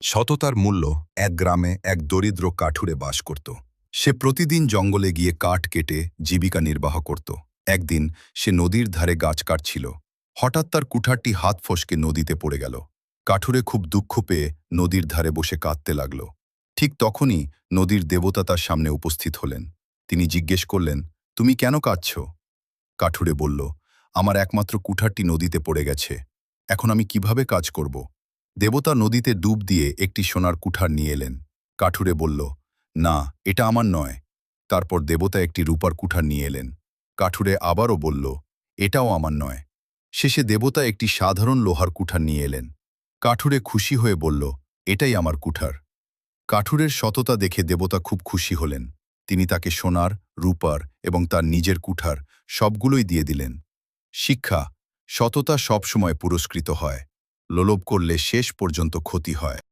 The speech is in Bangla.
সততার মূল্য। এক গ্রামে এক দরিদ্র কাঠুরে বাস করত। সে প্রতিদিন জঙ্গলে গিয়ে কাঠ কেটে জীবিকা নির্বাহ করত। একদিন সে নদীর ধারে গাছ কাটছিল। হঠাৎ তার কুঠারটি হাত ফসকে নদীতে পড়ে গেল। কাঠুরে খুব দুঃখ পেয়ে নদীর ধারে বসে কাঁদতে লাগল। ঠিক তখনই নদীর দেবতা তার সামনে উপস্থিত হলেন। তিনি জিজ্ঞেস করলেন, তুমি কেন কাঁদছ? কাঠুরে বলল, আমার একমাত্র কুঠারটি নদীতে পড়ে গেছে। এখন আমি কিভাবে কাজ করব? দেবতা নদীতে ডুব দিয়ে একটি সোনার কুঠার নিয়ে এলেন। কাঠুরে বলল, না, এটা আমার নয়। তারপর দেবতা একটি রূপার কুঠার নিয়ে এলেন। কাঠুরে আবারও বলল, এটাও আমার নয়। শেষে দেবতা একটি সাধারণ লোহার কুঠার নিয়ে এলেন। কাঠুরে খুশি হয়ে বলল, এটাই আমার কুঠার। কাঠুরের সততা দেখে দেবতা খুব খুশি হলেন। তিনি তাকে সোনার, রূপার এবং তার নিজের কুঠার সবগুলোই দিয়ে দিলেন। শিক্ষা: সততা সবসময় পুরস্কৃত হয়, লোভ করলে শেষ পর্যন্ত ক্ষতি হয়।